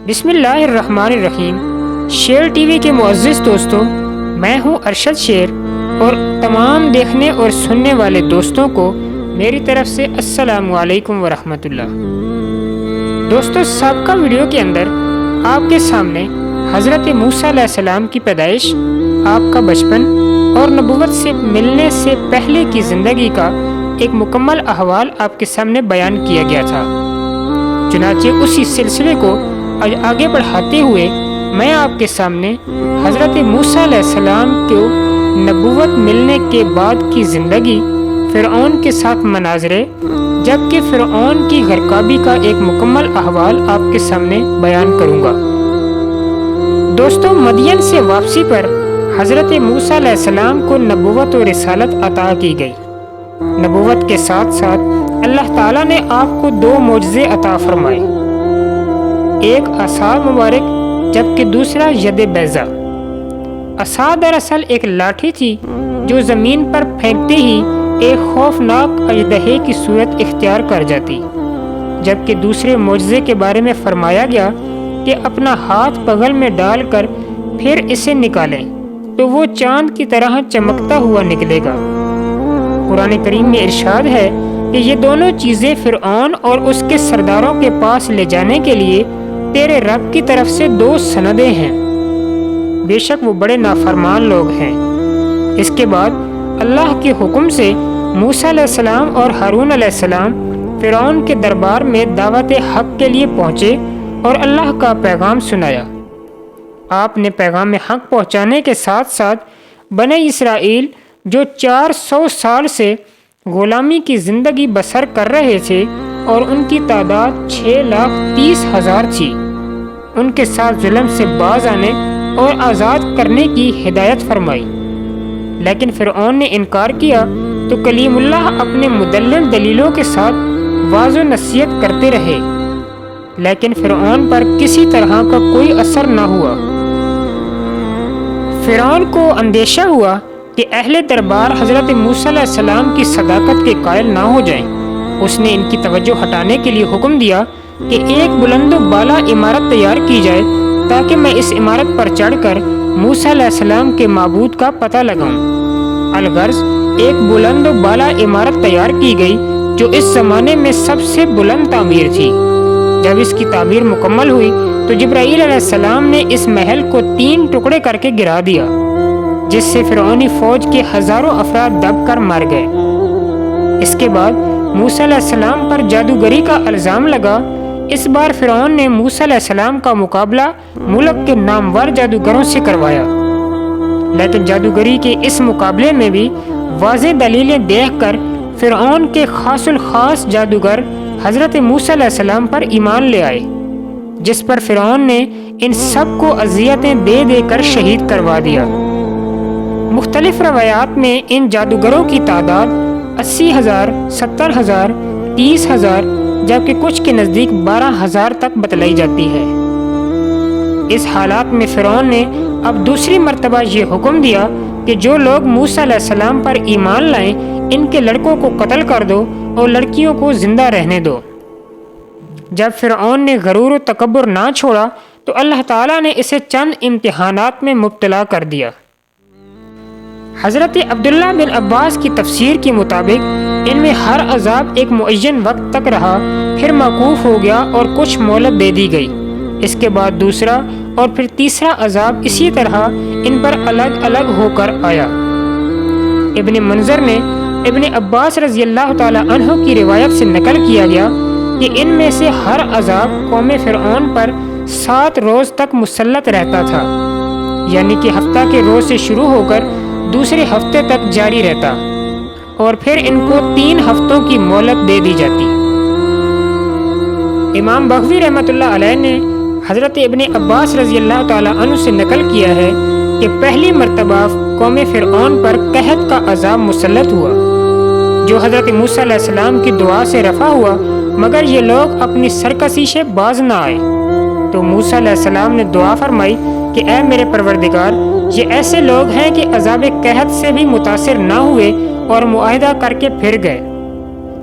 بسم اللہ الرحمن الرحیم۔ شیر ٹی وی کے معزز دوستوں، میں ہوں ارشد شیر اور تمام دیکھنے اور سننے والے دوستوں کو میری طرف سے السلام علیکم ورحمۃ اللہ۔ دوستوں، سابقہ ویڈیو کے اندر آپ کے سامنے حضرت موسیٰ علیہ السلام کی پیدائش، آپ کا بچپن اور نبوت سے ملنے سے پہلے کی زندگی کا ایک مکمل احوال آپ کے سامنے بیان کیا گیا تھا۔ چنانچہ اسی سلسلے کو آگے بڑھاتے ہوئے میں آپ کے سامنے حضرت موسیٰ علیہ السلام کو نبوت ملنے کے بعد کی زندگی، فرعون کے ساتھ مناظرے، جبکہ فرعون کی غرقابی کا ایک مکمل احوال آپ کے سامنے بیان کروں گا۔ دوستوں، مدین سے واپسی پر حضرت موسیٰ علیہ السلام کو نبوت و رسالت عطا کی گئی۔ نبوت کے ساتھ ساتھ اللہ تعالیٰ نے آپ کو 2 معجزے عطا فرمائے، ایک عصا مبارک جبکہ دوسرا ید بیضا۔ عصا دراصل ایک لاٹھی تھی جو زمین پر پھینکتے ہی ایک خوفناک اژدہے کی صورت اختیار کر جاتی، جبکہ دوسرے معجزے کے بارے میں فرمایا گیا کہ اپنا ہاتھ بغل میں ڈال کر پھر اسے نکالیں تو وہ چاند کی طرح چمکتا ہوا نکلے گا۔ قرآن کریم میں ارشاد ہے کہ یہ دونوں چیزیں فرعون اور اس کے سرداروں کے پاس لے جانے کے لیے تیرے رب کی طرف سے 2 سندیں ہیں، بے شک وہ بڑے نافرمان لوگ ہیں۔ اس کے بعد اللہ کے حکم سے موسیٰ علیہ السلام اور ہارون علیہ السلام فرعون کے دربار میں دعوت حق کے لیے پہنچے اور اللہ کا پیغام سنایا۔ آپ نے پیغام حق پہنچانے کے ساتھ ساتھ بنی اسرائیل جو 400 سال سے غلامی کی زندگی بسر کر رہے تھے اور ان کی تعداد 6,30,000 تھی، ان کے ساتھ ظلم سے باز آنے اور آزاد کرنے کی ہدایت فرمائی۔ لیکن فرعون نے انکار کیا تو کلیم اللہ اپنے مدلل دلیلوں کے ساتھ واضح و نصیحت کرتے رہے، لیکن فرعون پر کسی طرح کا کوئی اثر نہ ہوا۔ فرعون کو اندیشہ ہوا کہ اہل دربار حضرت موسیٰ علیہ السلام کی صداقت کے قائل نہ ہو جائیں۔ اس نے ان کی توجہ ہٹانے کے لیے حکم دیا کہ ایک بلند و بالا عمارت تیار کی جائے تاکہ میں اس عمارت پر چڑھ کر موسیٰ علیہ السلام کے معبود کا پتہ لگاؤں۔ الغرض ایک بلند و بالا عمارت تیار کی گئی جو اس زمانے میں سب سے بلند تعمیر تھی۔ جب اس کی تعمیر مکمل ہوئی تو جبرائیل علیہ السلام نے اس محل کو 3 ٹکڑے کر کے گرا دیا، جس سے فرعونی فوج کے ہزاروں افراد دب کر مر گئے۔ اس کے بعد موسیٰ علیہ السلام پر جادوگری کا الزام لگا۔ اس بار فرعون نے موسیٰ علیہ السلام کا مقابلہ ملک کے نامور جادوگروں سے کروایا، لیکن جادوگری کے اس مقابلے میں بھی واضح دلیلیں دیکھ کر فرعون کے خاص الخاص جادوگر حضرت موسیٰ علیہ السلام پر ایمان لے آئے، جس پر فرعون نے ان سب کو اذیتیں دے دے کر شہید کروا دیا۔ مختلف روایات میں ان جادوگروں کی تعداد 80,000، 70,000، 30,000 جبکہ کچھ کے نزدیک 12,000 تک بتلائی جاتی ہے۔ اس حالات میں فرعون نے اب دوسری مرتبہ یہ حکم دیا کہ جو لوگ موسیٰ علیہ السلام پر ایمان لائیں ان کے لڑکوں کو قتل کر دو اور لڑکیوں کو زندہ رہنے دو۔ جب فرعون نے غرور و تکبر نہ چھوڑا تو اللہ تعالیٰ نے اسے چند امتحانات میں مبتلا کر دیا۔ حضرت عبداللہ بن عباس کی تفسیر کے مطابق ان میں ہر عذاب ایک معین وقت تک رہا، پھر موقوف ہو گیا اور کچھ مہلت دے دی گئی۔ اس کے بعد دوسرا اور پھر تیسرا عذاب اسی طرح ان پر الگ الگ ہو کر آیا۔ ابن منظر نے ابن عباس رضی اللہ تعالی عنہ کی روایت سے نقل کیا گیا کہ ان میں سے ہر عذاب قوم فرعون پر 7 روز تک مسلط رہتا تھا، یعنی کہ ہفتہ کے روز سے شروع ہو کر دوسرے ہفتے تک جاری رہتا اور پھر ان کو 3 ہفتوں کی مہلت دے دی جاتی۔ امام بغوی رحمۃ اللہ علیہ نے حضرت ابن عباس رضی اللہ تعالی عنہ سے نقل کیا ہے کہ پہلی مرتبہ قوم فرعون پر قحط کا عذاب مسلط ہوا، جو حضرت موسیٰ علیہ السلام کی دعا سے رفع ہوا، مگر یہ لوگ اپنی سرکشی سے باز نہ آئے۔ تو موسیٰ علیہ السلام نے دعا فرمائی کہ اے میرے پروردگار، یہ ایسے لوگ ہیں کہ عذاب قحط سے بھی متاثر نہ ہوئے اور معاہدہ کر کے پھر گئے،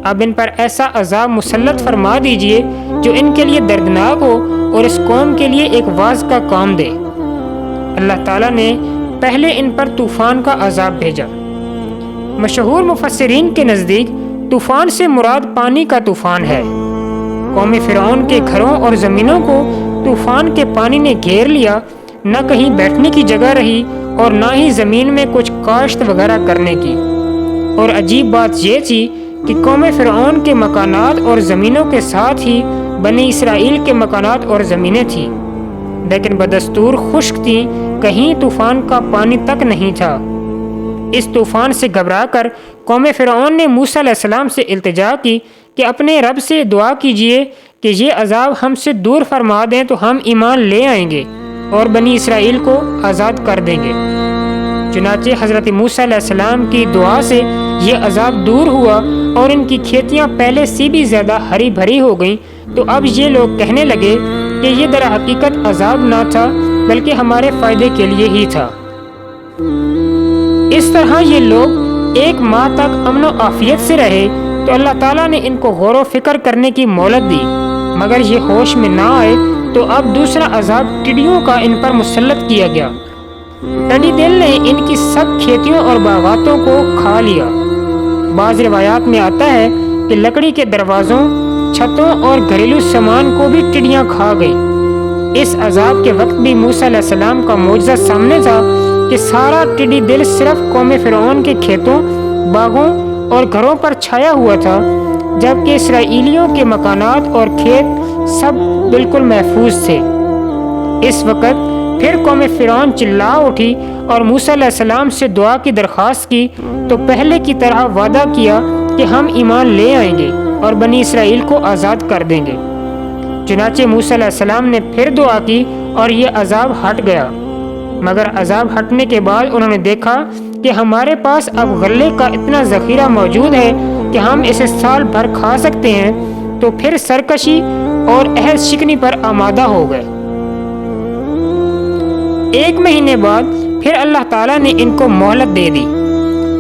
اب ان پر ایسا عذاب مسلط فرما دیجئے جو ان کے لیے دردناک ہو اور اس قوم کے لیے ایک واعظ کا کام دے۔ اللہ تعالیٰ نے پہلے ان پر طوفان کا عذاب بھیجا۔ مشہور مفسرین کے نزدیک طوفان سے مراد پانی کا طوفان ہے۔ قوم فرعون کے گھروں اور زمینوں کو طوفان کے پانی نے گھیر لیا، نہ کہیں بیٹھنے کی جگہ رہی اور نہ ہی زمین میں کچھ کاشت وغیرہ کرنے کی۔ اور عجیب بات یہ تھی کہ قوم فرعون کے مکانات اور زمینوں کے ساتھ ہی بنی اسرائیل کے مکانات اور زمینیں تھیں، لیکن بدستور خشک تھیں، کہیں طوفان کا پانی تک نہیں تھا۔ اس طوفان سے گھبرا کر قوم فرعون نے موسیٰ علیہ السلام سے التجا کی کہ اپنے رب سے دعا کیجیے کہ یہ عذاب ہم سے دور فرما دیں تو ہم ایمان لے آئیں گے اور بنی اسرائیل کو آزاد کر دیں گے۔ چنانچہ حضرت موسیٰ علیہ السلام کی دعا سے یہ عذاب دور ہوا اور ان کی کھیتیاں پہلے سے بھی زیادہ ہری بھری ہو گئیں۔ تو اب یہ لوگ کہنے لگے کہ یہ در حقیقت عذاب نہ تھا بلکہ ہمارے فائدے کے لیے ہی تھا۔ اس طرح یہ لوگ ایک ماہ تک امن و عافیت سے رہے تو اللہ تعالیٰ نے ان کو غور و فکر کرنے کی مہلت دی، مگر یہ ہوش میں نہ آئے تو اب دوسرا عذاب ٹڈیوں کا ان پر مسلط کیا گیا۔ ٹڈی دل نے ان کی سب کھیتیوں اور باغاتوں کو کھا لیا۔ بعض روایات میں آتا ہے کہ لکڑی کے دروازوں، چھتوں اور گھریلو سامان کو بھی ٹڈیاں کھا گئیں۔ اس عذاب کے وقت بھی موسیٰ علیہ السلام کا معجزہ سامنے تھا کہ سارا ٹڈی دل صرف قوم فرعون کے کھیتوں، باغوں اور گھروں پر چھایا ہوا تھا، جبکہ اسرائیلیوں کے مکانات اور کھیت سب بالکل محفوظ تھے۔ اس وقت پھر قوم فرعون چلا اٹھی اور موسیٰ علیہ السلام سے دعا کی درخواست کی تو پہلے کی طرح وعدہ کیا کہ ہم ایمان لے آئیں گے اور بنی اسرائیل کو آزاد کر دیں گے۔ چنانچہ موسیٰ علیہ السلام نے پھر دعا کی اور یہ عذاب ہٹ گیا، مگر عذاب ہٹنے کے بعد انہوں نے دیکھا کہ ہمارے پاس اب غلے کا اتنا ذخیرہ موجود ہے کہ ہم اسے سال بھر کھا سکتے ہیں، تو پھر سرکشی اور عہد شکنی پر آمادہ ہو گئے۔ ایک مہینے بعد پھر اللہ تعالیٰ نے ان کو مہلت دے دی۔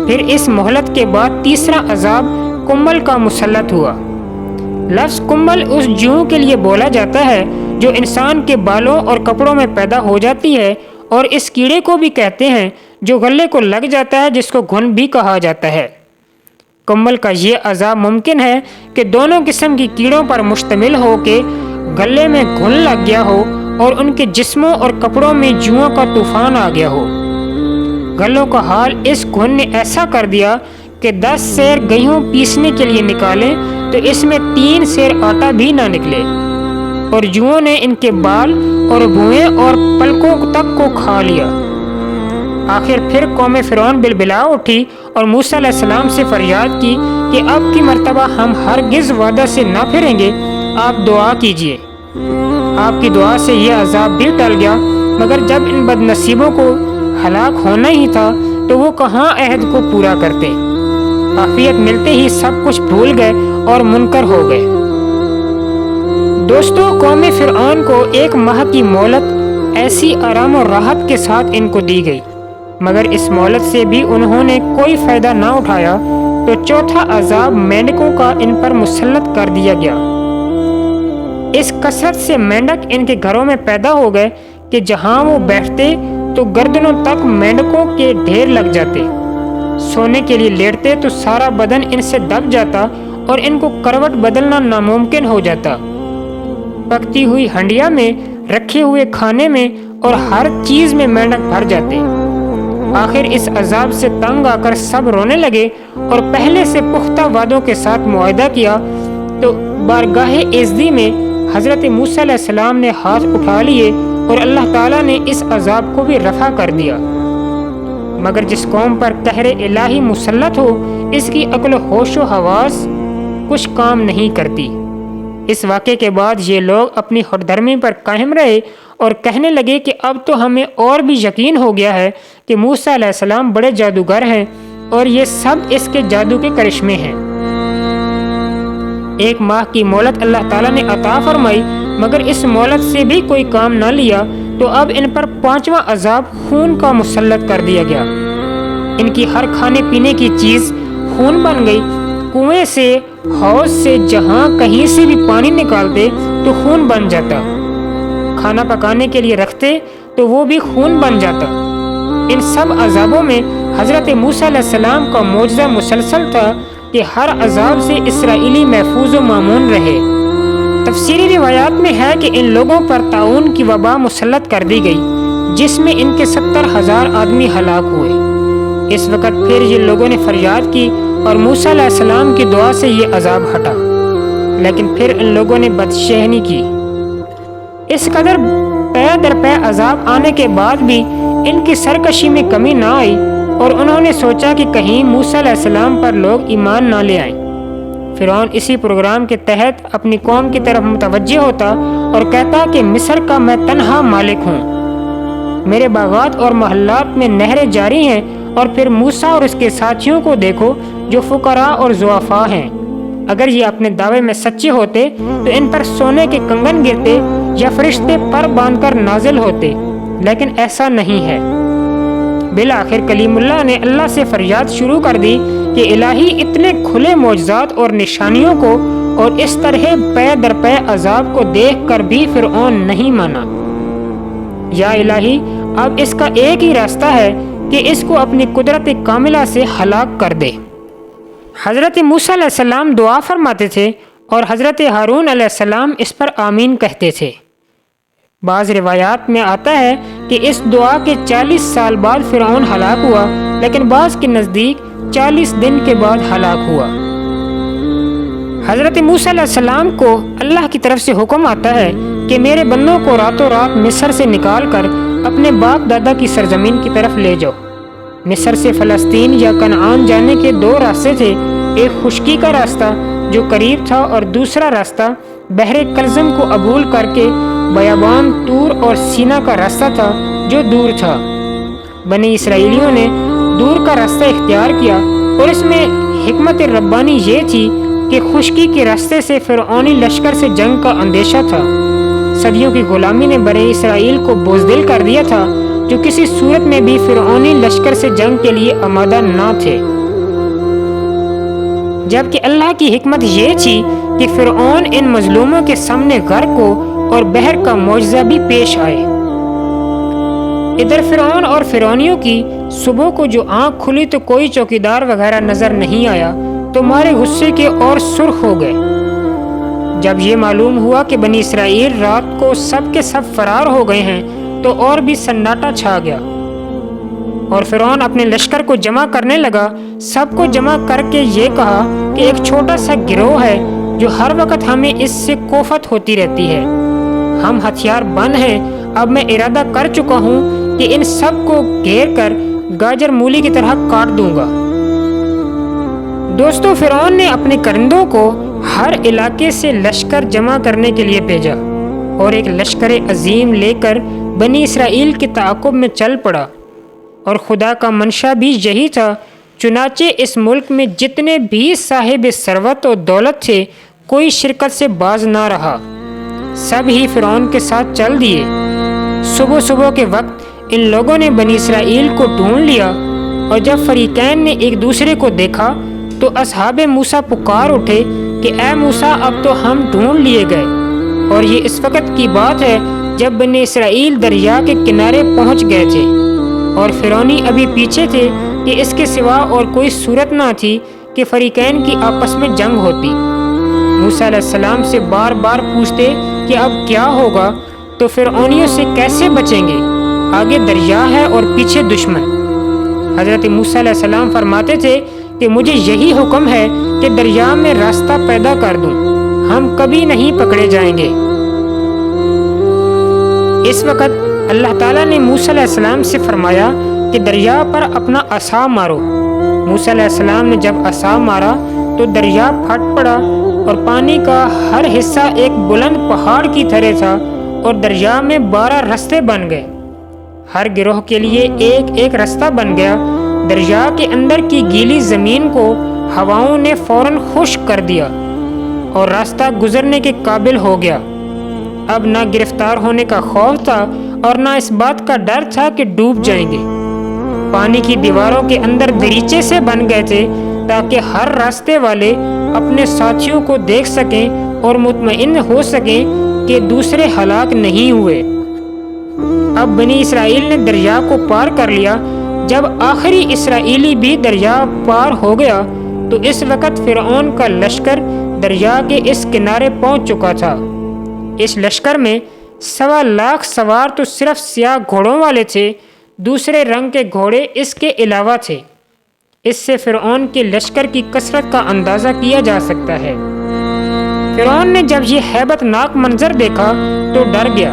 پھر اس مہلت کے بعد تیسرا عذاب کمبل کا مسلط ہوا۔ لفظ کمبل اس جوں کے لیے بولا جاتا ہے جو انسان کے بالوں اور کپڑوں میں پیدا ہو جاتی ہے، اور اس کیڑے کو بھی کہتے ہیں جو غلے کو لگ جاتا ہے، جس کو گھن بھی کہا جاتا ہے۔ کمبل کا یہ عذاب ممکن ہے کہ دونوں قسم کی کیڑوں پر مشتمل ہو کے گلے میں گھن لگ گیا ہو اور ان کے جسموں اور کپڑوں میں جوؤں کا طوفان آ گیا ہو۔ گلوں کا حال اس گھن نے ایسا کر دیا کہ 10 سیر گیہوں پیسنے کے لیے نکالیں تو اس میں 3 سیر آٹا بھی نہ نکلے، اور جوؤں نے ان کے بال اور بھوئیں اور پلکوں تک کو کھا لیا۔ آخر پھر قوم فرعون بلبلا اٹھی اور موسیٰ علیہ السلام سے فریاد کی کہ اب کی مرتبہ ہم ہرگز وعدہ سے نہ پھریں گے، آپ دعا کیجیے۔ آپ کی دعا سے یہ عذاب بھی ٹل گیا، مگر جب ان بد نصیبوں کو ہلاک ہونا ہی تھا تو وہ کہاں عہد کو پورا کرتے۔ عافیت ملتے ہی سب کچھ بھول گئے اور منکر ہو گئے۔ دوستو، قوم فرعون کو ایک ماہ کی مہلت ایسی آرام و راحت کے ساتھ ان کو دی گئی، مگر اس مہلت سے بھی انہوں نے کوئی فائدہ نہ اٹھایا تو چوتھا عذاب مینڈکوں کا ان پر مسلط کر دیا گیا۔ اس کثرت سے مینڈک ان کے گھروں میں پیدا ہو گئے کہ جہاں وہ بیٹھتے تو گردنوں تک مینڈکوں کے ڈھیر لگ جاتے۔ سونے کے لیے لیٹتے تو سارا بدن ان سے دب جاتا اور ان کو کروٹ بدلنا ناممکن ہو جاتا۔ پکتی ہوئی ہنڈیا میں، رکھے ہوئے کھانے میں اور ہر چیز میں مینڈک بھر جاتے۔ آخر اس عذاب سے تنگ آ کر سب رونے لگے اور پہلے سے پختہ وعدوں کے ساتھ معاہدہ کیا تو بارگاہ عزتی میں حضرت موسیٰ علیہ السلام نے ہاتھ اٹھا لیے اور اللہ تعالیٰ نے اس عذاب کو بھی رفع کر دیا۔ مگر جس قوم پر قہر الہی مسلط ہو، اس کی عقل و ہوش و حواس کچھ کام نہیں کرتی۔ اس واقعے کے بعد یہ لوگ اپنی خود دھرمی پر قائم رہے اور کہنے لگے کہ اب تو ہمیں اور بھی یقین ہو گیا ہے کہ موسیٰ علیہ السلام بڑے جادوگر ہیں اور یہ سب اس کے جادو کے کرشمے ہیں۔ ایک ماہ کی مہلت اللہ تعالیٰ نے عطا فرمائی، مگر اس مہلت سے بھی کوئی کام نہ لیا تو اب ان پر 5واں عذاب خون کا مسلط کر دیا گیا۔ ان کی ہر کھانے پینے کی چیز خون بن گئی۔ کنویں سے حوض سے جہاں کہیں سے بھی پانی نکالتے تو خون بن جاتا، کھانا پکانے کے لیے رکھتے تو وہ بھی خون بن جاتا۔ ان سب عذابوں میں حضرت موسیٰ علیہ السلام کا معجزہ مسلسل تھا کہ ہر عذاب سے اسرائیلی محفوظ و مامون رہے۔ تفسیری روایات میں ہے کہ ان لوگوں پر طاعون کی وبا مسلط کر دی گئی، جس میں ان کے 70,000 آدمی ہلاک ہوئے۔ اس وقت پھر یہ لوگوں نے فریاد کی اور موسیٰ علیہ السلام کی دعا سے یہ عذاب ہٹا، لیکن پھر ان لوگوں نے بدشہنی کی۔ اس قدر پے در پے عذاب آنے کے بعد بھی ان کی سرکشی میں کمی نہ آئی اور انہوں نے سوچا کہ کہیں موسیٰ علیہ السلام پر لوگ ایمان نہ لے آئیں۔ فرعون اسی پروگرام کے تحت اپنی قوم کی طرف متوجہ ہوتا اور کہتا کہ مصر کا میں تنہا مالک ہوں، میرے باغات اور محلات میں نہریں جاری ہیں، اور پھر موسیٰ اور اس کے ساتھیوں کو دیکھو جو فقراء اور ضعفاء ہیں۔ اگر یہ اپنے دعوے میں سچے ہوتے تو ان پر سونے کے کنگن گرتے یا فرشتے پر باندھ کر نازل ہوتے، لیکن ایسا نہیں ہے۔ بالآخر کلیم اللہ نے اللہ سے فریاد شروع کر دی کہ الہی اتنے کھلے معجزات اور نشانیوں کو اور اس طرح پے در پے عذاب کو دیکھ کر بھی فرعون نہیں مانا۔ یا الہی، اب اس کا ایک ہی راستہ ہے کہ اس کو اپنی قدرت کاملہ سے ہلاک کر دے۔ حضرت موسیٰ علیہ السلام دعا فرماتے تھے اور حضرت ہارون علیہ السلام اس پر آمین کہتے تھے۔ بعض روایات میں آتا ہے کہ اس دعا کے 40 سال بعد فرعون ہلاک ہوا، لیکن بعض کے نزدیک 40 دن کے بعد ہلاک ہوا۔ حضرت موسیٰ علیہ السلام کو اللہ کی طرف سے حکم آتا ہے کہ میرے بندوں کو راتوں رات مصر سے نکال کر اپنے باپ دادا کی سرزمین کی طرف لے جاؤ۔ مصر سے فلسطین یا کنعان جانے کے 2 راستے تھے، ایک خشکی کا راستہ جو قریب تھا اور دوسرا راستہ بحر کلزم کو عبور کر کے بیابان طور اور سینا کا راستہ تھا جو دور تھا۔ بنی اسرائیلیوں نے دور کا راستہ اختیار کیا اور اس میں حکمت ربانی یہ تھی کہ خشکی کے راستے سے فرعونی لشکر سے جنگ کا اندیشہ تھا۔ صدیوں کی غلامی نے بنی اسرائیل کو بزدل کر دیا تھا، جو کسی صورت میں بھی فرعونی لشکر سے جنگ کے لیے آمادہ نہ تھے، جبکہ اللہ کی حکمت یہ تھی کہ فرعون ان مظلوموں کے سامنے غرق ہو اور بحر کا معجزہ بھی پیش آئے۔ ادھر فرعون اور فرعونیوں کی صبح کو جو آنکھ کھلی تو کوئی چوکیدار وغیرہ نظر نہیں آیا تو مارے غصے کے اور سرخ ہو گئے۔ جب یہ معلوم ہوا کہ بنی اسرائیل رات کو سب کے سب فرار ہو گئے ہیں تو اور بھی سناٹا چھا گیا، اور فرعون اپنے لشکر کو جمع کرنے لگا۔ سب کو جمع کر کے یہ کہا کہ ایک چھوٹا سا گروہ ہے جو ہر وقت ہمیں اس سے کوفت ہوتی رہتی ہے، ہم ہتھیار بند ہیں۔ اب میں ارادہ کر چکا ہوں کہ ان سب کو گھیر کر گاجر مولی کی طرح کاٹ دوں گا۔ دوستو، فرعون نے اپنے کرندوں کو ہر علاقے سے لشکر جمع کرنے کے لیے بھیجا اور ایک لشکر عظیم لے کر بنی اسرائیل کے تعاقب میں چل پڑا، اور خدا کا منشا بھی یہی تھا۔ چنانچہ اس ملک میں جتنے بھی صاحب ثروت و دولت تھے، کوئی شرکت سے باز نہ رہا، سب ہی فرعون کے ساتھ چل دیے۔ صبح صبح کے وقت ان لوگوں نے بنی اسرائیل کو ڈھونڈ لیا، اور جب فریقین نے ایک دوسرے کو دیکھا تو اصحاب موسیٰ پکار اٹھے کہ اے موسیٰ، اب تو ہم ڈھونڈ لیے گئے۔ اور یہ اس وقت کی بات ہے جب بنی اسرائیل دریا کے کنارے پہنچ گئے تھے، اور فرعونی ابھی پیچھے تھے کہ اس کے سوا اور کوئی صورت نہ تھی کہ فریقین کی آپس میں جنگ ہوتی۔ موسیٰ علیہ السلام سے بار بار پوچھتے کہ اب کیا ہوگا، تو فرعونیوں سے کیسے بچیں گے، آگے دریا ہے اور پیچھے دشمن۔ حضرت موسیٰ علیہ السلام فرماتے تھے کہ مجھے یہی حکم ہے کہ دریا میں راستہ پیدا کر دوں، ہم کبھی نہیں پکڑے جائیں گے۔ اس وقت اللہ تعالیٰ نے موسیٰ علیہ السلام سے فرمایا کہ دریا پر اپنا عصا مارو۔ موسیٰ علیہ السلام نے جب عصا مارا تو دریا پھٹ پڑا، اور پانی کا ہر حصہ ایک بلند پہاڑ کی طرح تھا، اور دریا میں 12 رستے بن گئے، ہر گروہ کے لیے ایک ایک رستہ بن گیا۔ دریا کے اندر کی گیلی زمین کو ہواؤں نے فوراً خشک کر دیا، اور راستہ گزرنے کے قابل ہو گیا۔ اب نہ گرفتار ہونے کا خوف تھا اور نہ اس بات کا ڈر تھا کہ ڈوب جائیں گے۔ پانی کی دیواروں کے اندر دریچے سے بن گئے تھے تاکہ ہر راستے والے اپنے ساتھیوں کو دیکھ سکیں اور مطمئن ہو سکیں کہ دوسرے ہلاک نہیں ہوئے۔ اب بنی اسرائیل نے دریا کو پار کر لیا۔ جب آخری اسرائیلی بھی دریا پار ہو گیا تو اس وقت فرعون کا لشکر دریا کے اس کنارے پہنچ چکا تھا۔ اس لشکر میں 1.25 لاکھ سوار تو صرف سیاہ گھوڑوں والے تھے، دوسرے رنگ کے گھوڑے اس کے علاوہ تھے۔ اس سے فرعون کے لشکر کی کثرت کا اندازہ کیا جا سکتا ہے۔ فرعون نے جب یہ ہیبت ناک منظر دیکھا تو ڈر گیا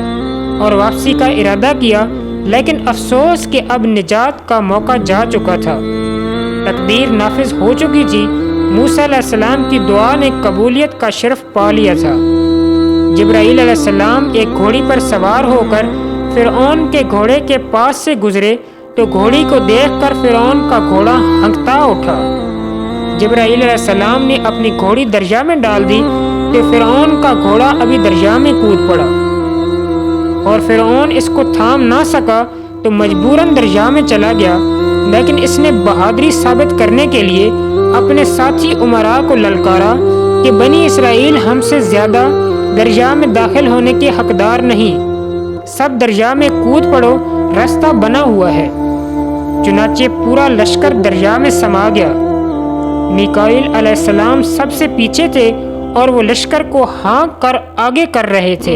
اور واپسی کا ارادہ کیا، لیکن افسوس کہ اب نجات کا موقع جا چکا تھا، تقدیر نافذ ہو چکی تھی۔ موسیٰ علیہ السلام کی دعا نے قبولیت کا شرف پا لیا تھا۔ جبرائیل علیہ السلام ایک گھوڑی پر سوار ہو کر فرعون کے گھوڑے کے پاس سے گزرے تو گھوڑی کو دیکھ کر فرعون کا گھوڑا ہنکتا اٹھا۔ جبرائیل علیہ السلام نے اپنی گھوڑی دریا میں ڈال دی تو فرعون کا گھوڑا ابھی دریا میں کود پڑا اور فرعون اس کو تھام نہ سکا تو مجبوراً دریا میں چلا گیا، لیکن اس نے بہادری ثابت کرنے کے لیے اپنے ساتھی امراء کو للکارا کہ بنی اسرائیل ہم سے زیادہ دریا میں داخل ہونے کے حقدار نہیں، سب دریا میں کود پڑو، راستہ بنا ہوا ہے۔ چنانچہ پورا لشکر دریا میں سما گیا۔ میکائیل علیہ السلام سب سے پیچھے تھے اور وہ لشکر کو ہانک کر آگے کر رہے تھے،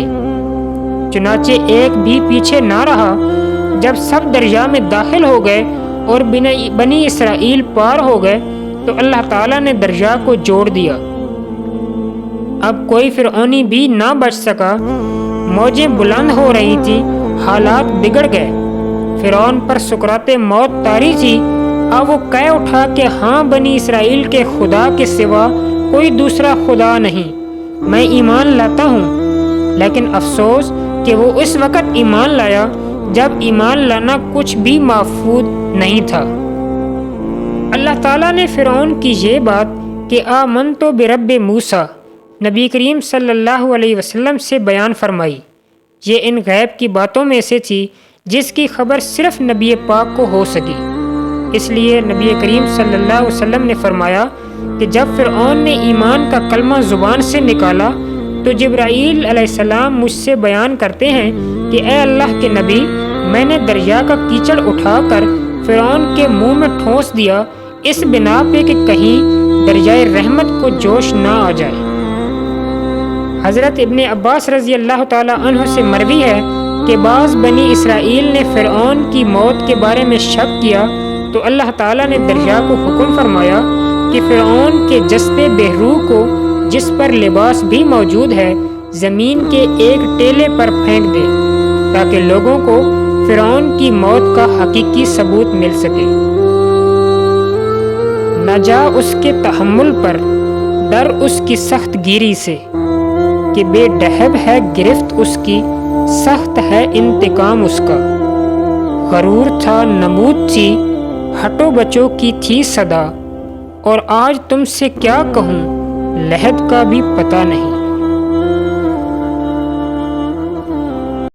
چنانچہ ایک بھی پیچھے نہ رہا۔ جب سب دریا میں داخل ہو گئے اور بنی اسرائیل پار ہو گئے تو اللہ تعالیٰ نے دریا کو جوڑ دیا۔ اب کوئی فرعونی بھی نہ بچ سکا، موجیں بلند ہو رہی تھیں، حالات بگڑ گئے۔ فرعون پر سکرات موت طاری تھی۔ اب وہ کہہ اٹھا کہ ہاں، بنی اسرائیل کے خدا کے سوا کوئی دوسرا خدا نہیں، میں ایمان لاتا ہوں۔ لیکن افسوس کہ وہ اس وقت ایمان لایا جب ایمان لانا کچھ بھی محفوظ نہیں تھا۔ اللہ تعالیٰ نے فرعون کی یہ بات کہ آمنت برب موسیٰ نبی کریم صلی اللہ علیہ وسلم سے بیان فرمائی۔ یہ ان غیب کی باتوں میں سے تھی جس کی خبر صرف نبی پاک کو ہو سکی۔ اس لیے نبی کریم صلی اللہ علیہ وسلم نے فرمایا کہ جب فرعون نے ایمان کا کلمہ زبان سے نکالا تو جبرائیل علیہ السلام مجھ سے بیان کرتے ہیں کہ اے اللہ کے نبی، میں نے دریا کا کیچڑ اٹھا کر فرعون کے منہ میں ٹھونس دیا، اس بنا پہ کہ کہیں دریائے رحمت کو جوش نہ آ جائے۔ حضرت ابن عباس رضی اللہ تعالی عنہ سے مروی ہے کہ بعض بنی اسرائیل نے فرعون کی موت کے بارے میں شک کیا تو اللہ تعالیٰ نے دریا کو حکم فرمایا کہ فرعون کے جسد بے روح کو، جس پر لباس بھی موجود ہے، زمین کے ایک ٹیلے پر پھینک دے تاکہ لوگوں کو فرعون کی موت کا حقیقی ثبوت مل سکے۔ نہ جا اس کے تحمل پر ڈر اس کی سخت گیری سے، کہ بے ڈہب ہے گرفت اس کی، سخت ہے انتقام اس کا۔ غرور تھا، نمود تھی، ہٹو بچوں کی تھی صدا، اور آج تم سے کیا کہوں، لحد کا بھی پتہ نہیں۔